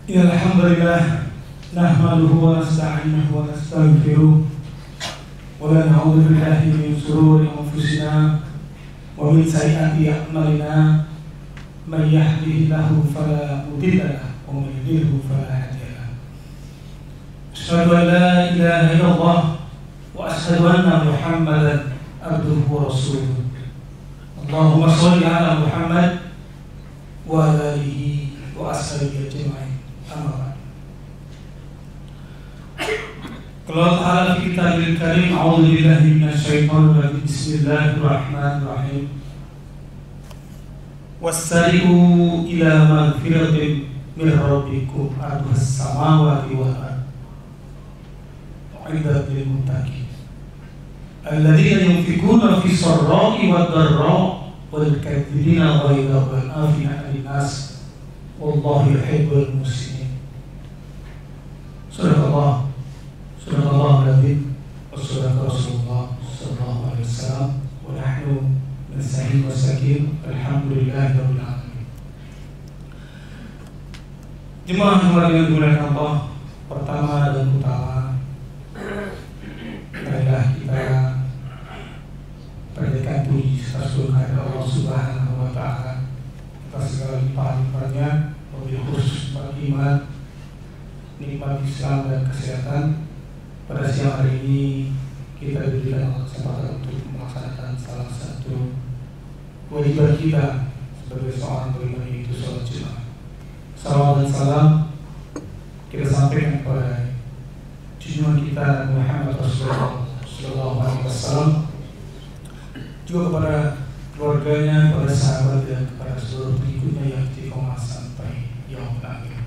Alhamdulillah nahmaduhu wa nasta'inuhu wa nastaghfiruh wa na'udzu billahi min shururi anfusina wa min sayyiati a'malina may yahdihillahu fala mudilla lahu wa may yudlilhu fala hadiya lahu. Asyhadu an la ilaha illallah wa asyhadu anna Muhammadan abduhu wa rasuluh. Allahumma shalli ala Muhammad wa ala alihi wa ashabihi ajma'in. Qala ta'ala fi kitabil karim, a'udzu billahi minasyaitonir rajim. Bismillahirrahmanirrahim. Wasari'u ila magfiratin min rabbikum arduhas samawati wal ardh u'iddat lil muttaqin alladziina yunfiquna fi sarra'i wad dharra'i wal kadhibina ghayza wal 'afina 'anil nas wallahu yuhibbul muhsinin. Sadaqallahu alazim wa sadaqa Rasulullah sallallahu alaihi wasallam wa nahnu min sahih wa sakin alhamdulillahi rabbil alamin. Jemaah yang dimuliakan Allah, pertama dan utama marilah kita panjatkan puji serta syukur kepada Allah Subhanahu wa taala atas segala limpahan-limpahannya, wabil khusus beriman, nikmat Islam dan kesehatan. Pada siang hari ini kita diberikan kesempatan untuk melaksanakan salah satu kewajiban kita sebagai seorang beriman, yaitu sholat Jumat. Salawat dan salam kita sampaikan kepada junjungan kita Muhammad Rasulullah Sallallahu Alaihi Wasallam, juga kepada keluarganya, kepada sahabat dan kepada seluruh pengikutnya yang istiqomah sampai yaumul akhir.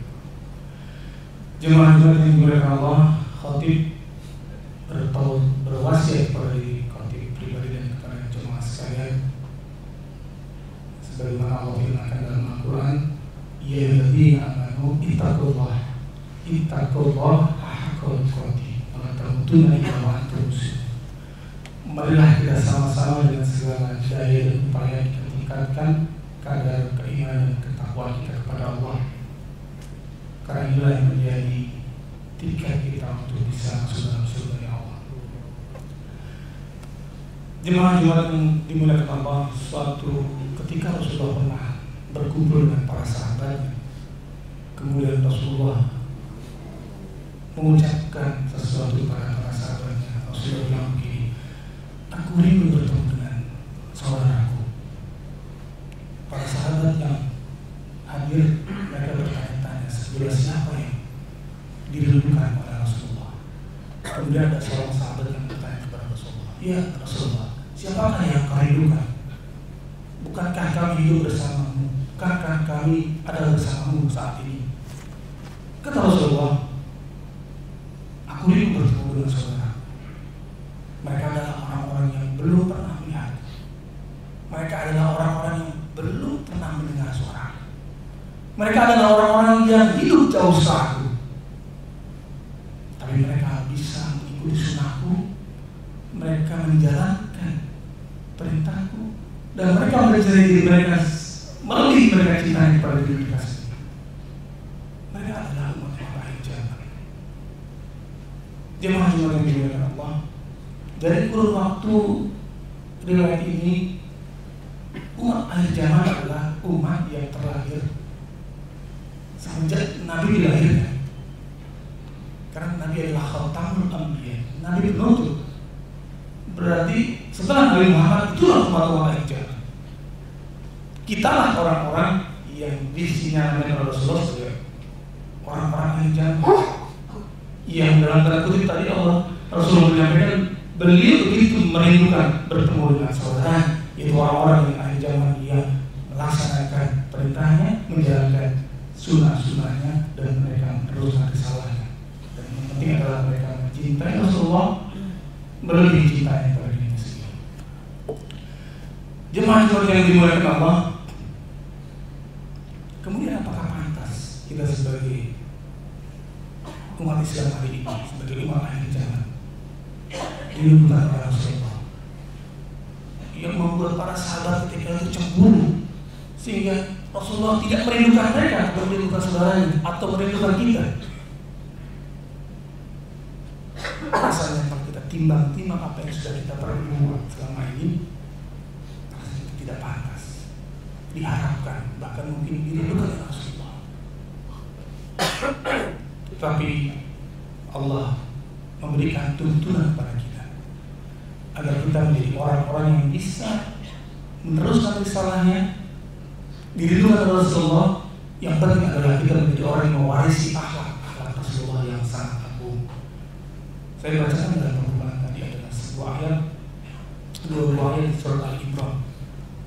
Jemaah yang dimuliakan Allah, khatib berwasiat kepada diri khatib pribadi dan kepada jemaah sekalian, sebagaimana Allah firmankan dalam Al-Quran, ya alladzina amanu ittaqullaha haqqa tuqatih wa la tamutunna illa wa antum muslimun. Marilah kita sama-sama dengan segala daya dan upaya kita tingkatkan kadar keimanan dan ketakwaan kita kepada Allah, karena inilah yang menjadi tiket kita untuk bisa masuk dalam surga Allah. Jemaah Jumat yang dimuliakan Allah, suatu ketika Rasulullah pernah berkumpul dengan para sahabatnya. Kemudian Rasulullah mengucapkan sesuatu kepada para sahabatnya. Rasulullah bilang begini, aku rindu bertemu dengan saudaraku. Para sahabat yang hadir, mereka bertanya-tanya, sebenarnya siapa yang dirindukan oleh Rasulullah? Kemudian ada seorang sahabat yang bertanya kepada Rasulullah, ya Rasulullah, siapakah yang kau rindukan? Bukankah kami hidup bersamamu? Bukankah kami ada bersamamu saat ini? Kata Rasulullah, aku rindu bertemu dengan saudara. Mereka adalah orang-orang yang belum pernah melihat. Mereka adalah orang-orang yang belum pernah mendengar suara. Mereka adalah orang-orang yang hidup jauh setelahku, tapi mereka bisa mengikuti sunnahku, mereka menjalankan perintahku, dan mereka menjadi diri mereka melalui mereka cinta kepada diri mereka sendiri. Mereka adalah umat yang baik jalan. Jemaah yang dimuliakan Allah, dari kurun waktu riwayat ini, umat akhir zaman adalah umat yang terlahir semenjak Nabi dilahirkan. Karena Nabi adalah khatamul anbiya, Nabi penutup. Berarti setelah Nabi Muhammad itulah umat-umat yang jalan. Kitalah orang-orang yang disinyalir oleh Rasulullah sebagai orang-orang yang jalan. Yang dalam tanda kutip tadi Rasulullah menyampaikan, beliau begitu merindukan bertemu dengan saudara, yaitu orang-orang yang akhir zaman yang melaksanakan perintahnya, menjalankan sunnah-sunnahnya, dan mereka meneruskan kesalahannya. Dan yang penting adalah mereka mencintai Rasulullah melebihi cintanya kepada dirinya sendiri. Jemaah yang dimuliakan Allah, kemudian apakah pantas kita sebagai umat Islam hari ini, sebagai umat akhir zaman, dirindukan oleh Rasulullah, yang membuat para sahabat ketika itu cemburu, sehingga Rasulullah tidak merindukan mereka atau merindukan saudaranya atau merindukan kita. Rasanya kalau kita timbang-timbang apa yang sudah kita perbuat selama ini, rasanya itu tidak pantas, diharapkan, bahkan mungkin dirindukan oleh Rasulullah. Tetapi Allah memberikan tuntunan kepada kita agar kita menjadi orang-orang yang bisa meneruskan risalahnya, dirindukan oleh Rasulullah. Yang penting adalah kita menjadi orang yang mewarisi akhlak Rasulullah yang sangat agung. Saya bacakan dalam pembukaan tadi adalah sebuah ayat, dua ayat di surat Al-Imran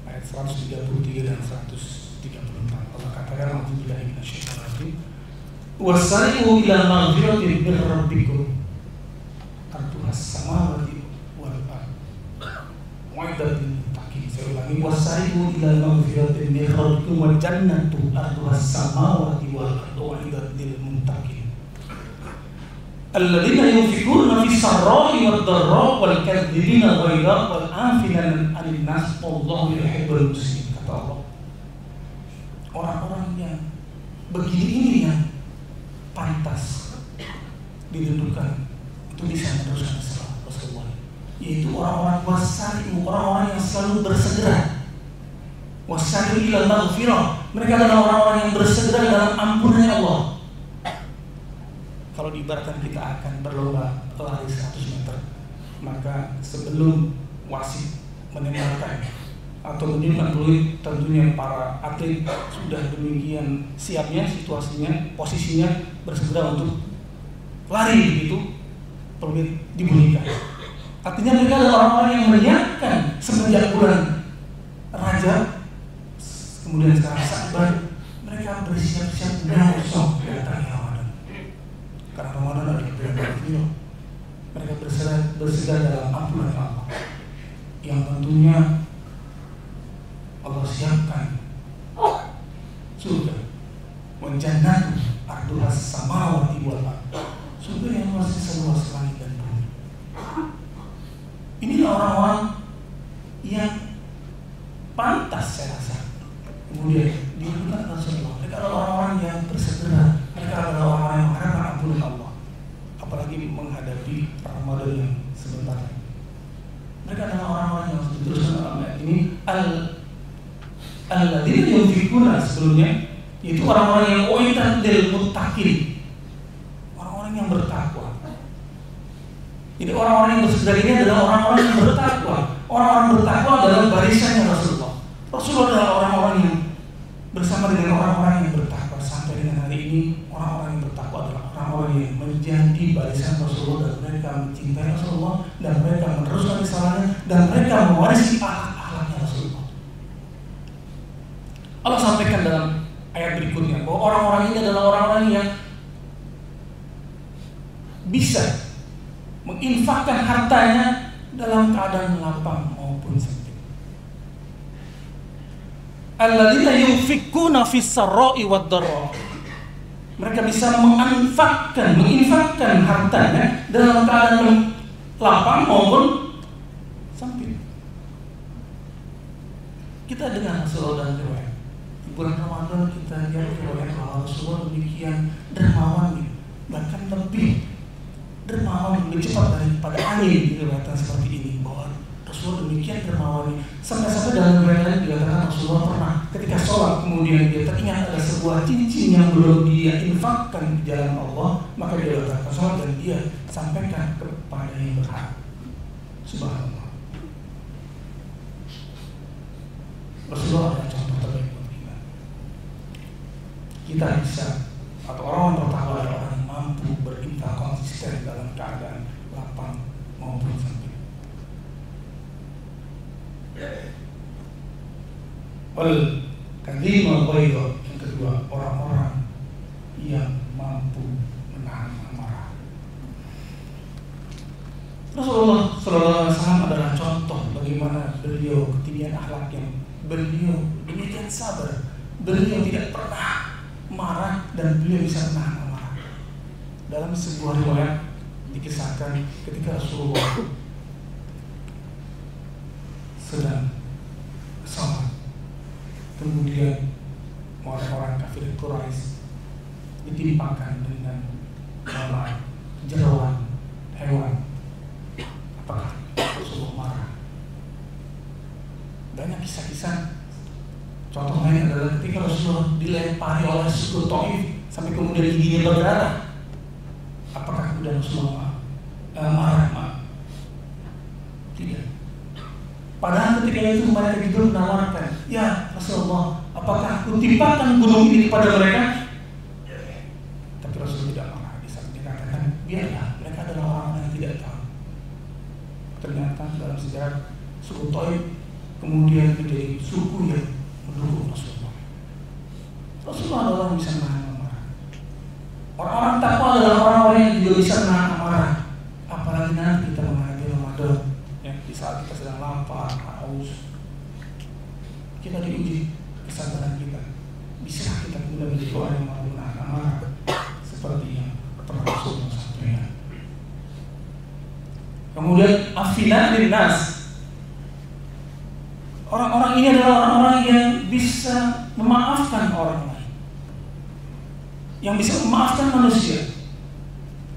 ayat 133 dan 134. Allah katakan, "A'udzubillahi minasyaitonir rajim. Wasari'u ila maghfiratin min rabbikum arduhas samawati wal ardh wa'iddat lil muttaqin." Saya ulangi, "Wasari'u ila maghfiratin min rabbikum wa jannatu arduhas samawati wal ardh wa'iddat lil muttaqin alladzina yunfiquna fis sarra'i wad dharra'i wal kadzibina ghaidha wal 'afina 'anil nas wallahu yuhibbul muhsinin." Kata Allah, orang-orang yang begini ini yang pantas didudukan untuk bisa meneruskan Rasulullah, yaitu orang-orang wasari'u, orang-orang yang selalu bersegera. Wasari'u ila maghfirah, mereka adalah orang-orang yang bersegera dalam ampunannya Allah. Kalau diibaratkan kita akan berlomba lari 100 meter, maka sebelum wasit menembakkan atau menunjukkan peluit, tentunya para atlet sudah demikian siapnya, situasinya, posisinya bersegera untuk lari begitu peluit dibunyikan. Artinya mereka adalah orang-orang yang menyiapkan semenjak bulan Rajab, kemudian sekarang Sya'ban, mereka bersiap-siap besok datangnya Ramadan. Karena Ramadan adalah bulan Ramadhan, mereka bersegera dalam ampunan Allah yang tentunya Allah siapkan surga, menjannatu arduhas samawati wal ardh, surga yang luasnya seluas langit dan bumi. Inilah orang-orang yang pantas, saya rasa, kemudian dirindukan Rasulullah. Mereka adalah orang-orang yang bersegera, mereka adalah orang-orang yang mengharapkan ampunan Allah, apalagi menghadapi Ramadan yang sebentar. Mereka adalah orang-orang yang diteruskan dalam ayat ini, alladzina yunfiquna, sebelumnya yaitu orang-orang yang uiddat lil muttaqin, orang-orang yang bertakwa. Jadi orang-orang yang bersegera ini adalah orang-orang yang bertakwa. Orang-orang bertakwa dalam barisannya Rasulullah. Rasulullah adalah orang-orang yang bersama dengan orang-orang yang bertakwa. Sampai dengan hari ini, orang-orang yang bertakwa adalah orang-orang yang menjadi barisan Rasulullah, dan mereka mencintai Rasulullah, dan mereka meneruskan risalahnya, dan mereka mewarisi akhlak-akhlaknya Rasulullah. Allah sampaikan dalam ayat berikutnya bahwa orang-orang ini adalah orang-orang yang bisa menginfakkan hartanya dalam keadaan lapang maupun sempit. Alladzina yunfiquna fis sarra'i wad dharra, mereka bisa menginfakkan hartanya dalam keadaan lapang maupun sempit. Kita dengar Rasulullah dan riwayat di bulan Ramadan, kita lihat riwayat bahwa Rasulullah demikian dermawan, bahkan lebih dermawan, lebih cepat daripada angin. Diriwayatkan seperti ini bahwa Rasulullah demikian dermawan, sampai-sampai dalam riwayat lain dikatakan Rasulullah pernah ketika sholat kemudian dia teringat ada sebuah cincin yang belum dia infakkan di jalan Allah, maka dia letakkan sholat dan dia sampaikan kepada yang berhak. Subhanallah. Rasulullah adalah contoh terbaik buat kita. Kita bisa, atau orang bertakwa adalah orang yang mampu berinfak konsisten dalam keadaan lapang maupun sempit. Wal kadzima ghaidha, yang kedua, orang-orang yang mampu menahan amarah. Rasulullah SAW adalah contoh bagaimana beliau ketinggian akhlak yang beliau demikian sabar, beliau tidak pernah marah dan beliau bisa menahan amarah. Dalam sebuah riwayat dikisahkan ketika Rasulullah sedang sholat, kemudian Quraisy ditimpakan dengan jeroan hewan, apakah Rasulullah marah? Banyak kisah-kisah. Contoh lain adalah ketika Rasulullah dilempari oleh suku Taif sampai kemudian giginya berdarah. Apakah kemudian Rasulullah marah? Tidak. Padahal ketika itu mereka juga menawarkan, ya Rasulullah, apakah aku timpakan gunung ini kepada mereka? Tapi Rasul tidak marah. Dia katakan, biarlah, mereka adalah orang yang tidak tahu. Ternyata dalam sejarah suku Taif kemudian menjadi suku yang mendukung Rasulullah. Rasulullah adalah orang yang bisa menahan amarah. Orang-orang takwa adalah orang-orang yang juga bisa menahan amarah. Apalagi nanti kita menghadapi Ramadan, ya, di saat kita sedang lapar, haus, kita diuji kesadaran kita. Bisa kita kemudian menjadi orang yang mau menahan amarah seperti yang pernah Rasulullah sampaikan. Kemudian afinan linnas. Orang-orang ini adalah orang-orang yang bisa memaafkan orang lain, yang bisa memaafkan manusia.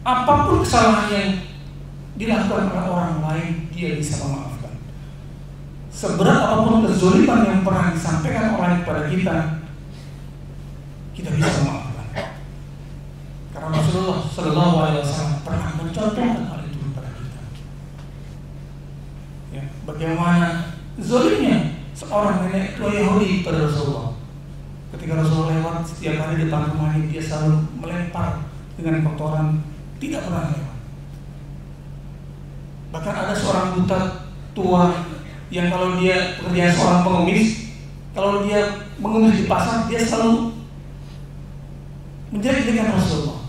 Apapun kesalahan yang dilakukan oleh orang lain, dia bisa memaafkan. Seberat apapun kezaliman yang pernah disampaikan orang kepada kita, kita bisa memaafkan. Karena Rasulullah Shallallahu Alaihi Wasallam pernah mencontohkan hal itu kepada kita. Ya, bagaimana zalimnya seorang nenek tua Yahudi pada Rasulullah. Ketika Rasulullah lewat setiap hari di depan rumahnya, dia selalu melempar dengan kotoran, tidak pernah lewat. Bahkan ada seorang buta tua yang kalau dia pekerjaan seorang pengemis, kalau dia mengemis di pasar, dia selalu menjelek-jelekan Rasulullah.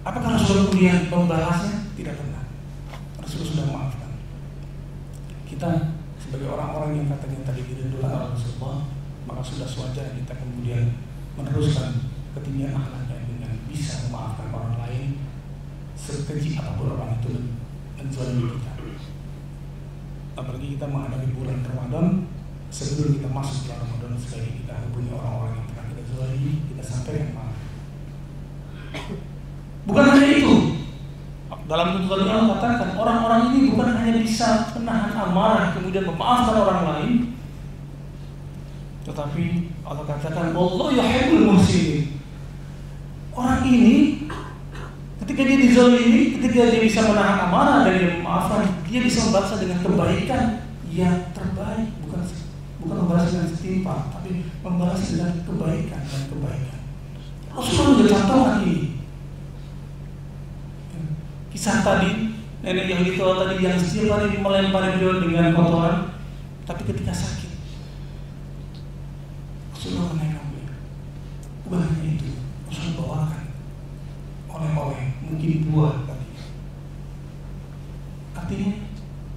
Apakah Rasulullah kemudian membalasnya? Tidak pernah. Rasulullah sudah memaafkan. Kita sebagai orang-orang yang katanya tadi dirindukan oleh Rasulullah, maka sudah sewajarnya kita kemudian meneruskan ketinggian akhlaknya dengan bisa memaafkan orang lain, sekeji apapun orang itu menzalimi kita. Apalagi kita menghadapi bulan Ramadan, sebelum kita masuk bulan Ramadan, sebaiknya kita hubungi orang-orang yang pernah kita zalimi, kita sampaikan maaf. Bukan hanya itu. Dalam tuntutan Allah katakan orang-orang ini bukan hanya bisa menahan amarah kemudian memaafkan orang lain, tetapi Allah katakan wallahu yuhibbul muhsinin. Orang ini ketika dia dizalimi, ketika dia bisa menahan amarah dan dia memaafkan, dia bisa membalas dengan kebaikan yang terbaik, bukan membalas dengan setimpal, tapi membalas dengan kebaikan dan kebaikan. Rasulullah sudah contohkan ini. Kisah tadi, nenek yang tua tadi yang setiap hari melempari beliau dengan kotoran, tapi ketika sakit, Rasulullah menaikkan beliau. Bukan hanya itu, Rasulullah bawakan oleh-oleh, mungkin buah tadi. Artinya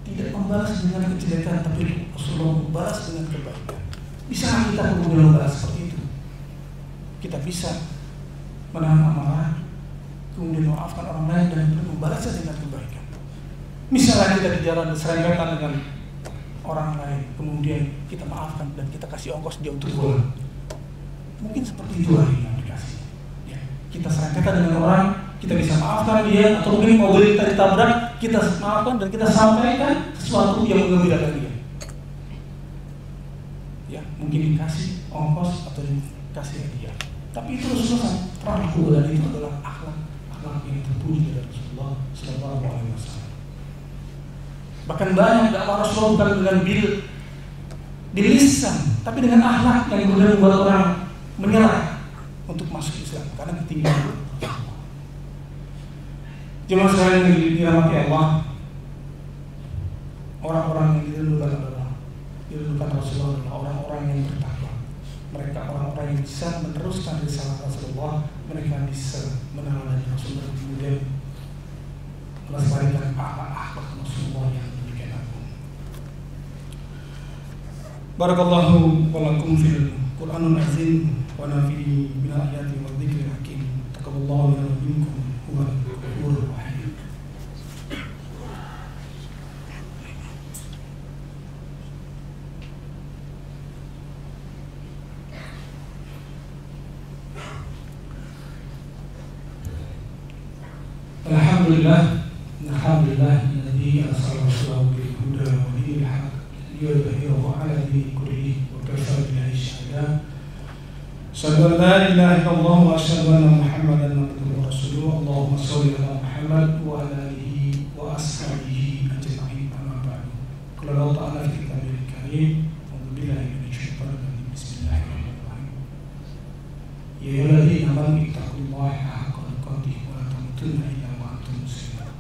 tidak membalas dengan kejelekan, tapi Rasulullah membalas dengan kebaikan. Bisa kita kemudian membalas seperti itu? Kita bisa menahan amarah, kemudian memaafkan orang lain dan membalasnya dengan kebaikan. Misalnya kita di jalan serempetan dengan orang lain, kemudian kita maafkan dan kita kasih ongkos dia untuk pulang. Mungkin seperti itu yang dikasih. Ya, kita serempetan dengan orang, kita bisa maafkan dia, atau mungkin mobil kita ditabrak, kita maafkan dan kita sampaikan sesuatu yang menggembirakan dia. Ya, mungkin dikasih ongkos atau dikasih hadiah. Tapi itu Rasulullah pernah lakukan, dan itu adalah akhlak yang terpuji dari Rasulullah Sallallahu Alaihi Wasallam. Bahkan banyak dakwah Rasulullah bukan dengan bil lisan, tapi dengan akhlak yang kemudian membuat orang menyerah untuk masuk Islam karena ketinggian Rasulullah. Jemaah sekalian yang dirahmati Allah, orang-orang yang dirindukan Rasulullah adalah orang-orang yang bertakwa. Mereka orang-orang yang bisa meneruskan risalah Rasulullah, mereka bisa meneladani Rasulullah kemudian melestarikan akhlak Rasulullah yang demikian agung. Barakallahu wa lakum fil Qur'anul azim wa naf'i bil ayati wa dzikril hakim. Taqabbalallahu minna wa minkum huwal ghafurur rahim. Alhamdulillah alladzi arsala rasulahu bil huda wa dinil haqq liyudhhirahu 'ala dini kullihi wa kafa billahi shahida. Asyhadu an la ilaha illallah wa asyhadu anna Muhammadan abduhu wa rasuluhu. Allahumma shalli ala Muhammad wa ala alihi wa ashabihi ajma'in. Amma ba'du. Qala Allah ta'ala fi kitabil karim, a'udzu billahi minasy syaithanir rajim. Bismillahirrahmanirrahim. Ya ayyuhalladzina amanu ittaqullaha haqqa tuqatih wa la tamutunna illa wa antum muslimun.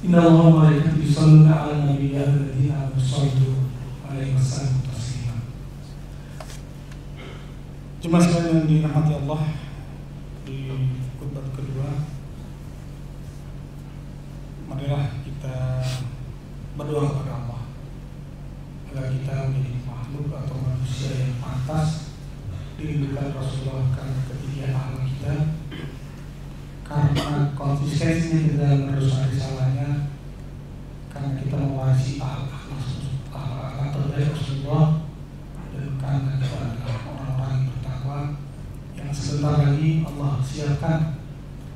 Inna Allaha wa malaikatahu yusholluna 'alan nabiyyi ya ayyuhalladzina amanu shallu 'alaihi wa sallimu taslima. Jemaah sekalian yang dirahmati Allah, di khutbah kedua marilah kita berdoa kepada Allah agar kita menjadi makhluk atau manusia yang pantas dirindukan Rasulullah karena ketinggian akhlak kita, karena konsistensinya di dalam meneruskan risalahnya, karena kita mewarisi akhlak terbaik Rasulullah, dan karena kita adalah orang-orang yang bertakwa yang sebentar lagi Allah siapkan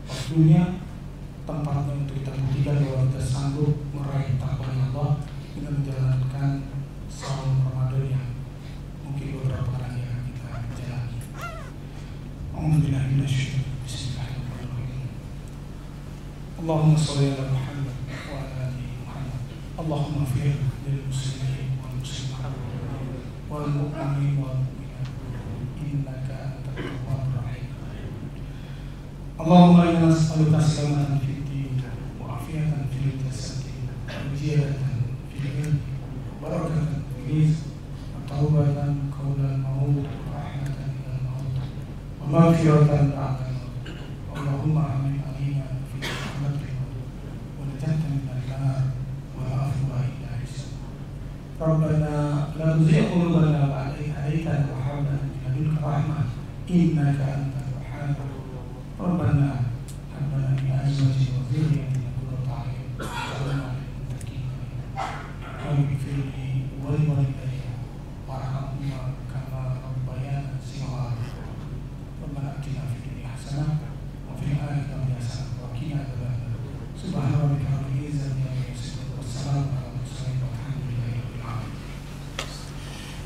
waktunya, tempatnya untuk kita buktikan bahwa kita sanggup meraih takwa Allah dengan menjalankan saum Ramadan yang mungkin beberapa kali akan kita jalani. Alhamdulillah. Bismillahirrahmanirrahim. Allahumma shalli ala Muhammad wa ala ali Muhammad. Allahumma ighfir lil muslimin wal muslimat wal mu'minin wal mu'minat innaka antat tawwabur rahim. Allahumma inna nas'aluka salamatan fid din wa afiyatan fil jasadi wa ziyadatan fil ilmi wa barakatan fil rizq wa tawbatan qawlan maut wa rahmatan ilal maut wa maghfiratan ba'da maut. Allahumma amin alina fi rahmatika wa najatan minal nar wa afwa ila rizq. Rabbana la tuzigh qulubana ba'da idh hadaytana wa hab lana min ladunka rahmah innaka antal wahhab. Rabbana hab lana min azwajina wa dhurriyyatina qurrata a'yun waj'alna lil muttaqina imama. Waghfir li wa li walidayya warhamhuma kama rabbayana shighara. Rabbana atina fid dunya hasanah wa fil akhirati hasanah wa qina adzabannar. Subhana rabbika rabbil izzati amma yasifun wa salamun ala mursalin walhamdulillahi rabbil alamin.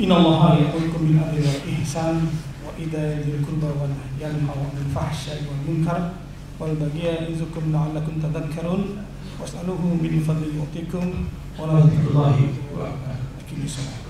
Inna Allaha ya'murukum bil 'adli wal ihsan wa ita'i dzil qurba wa yanha 'anil fahsya'i wal munkar wal baghi ya'izukum la'allakum tadhakkarun was'aluhu min fadlihi yu'tikum wa la tu'tullahi wa barakatuh.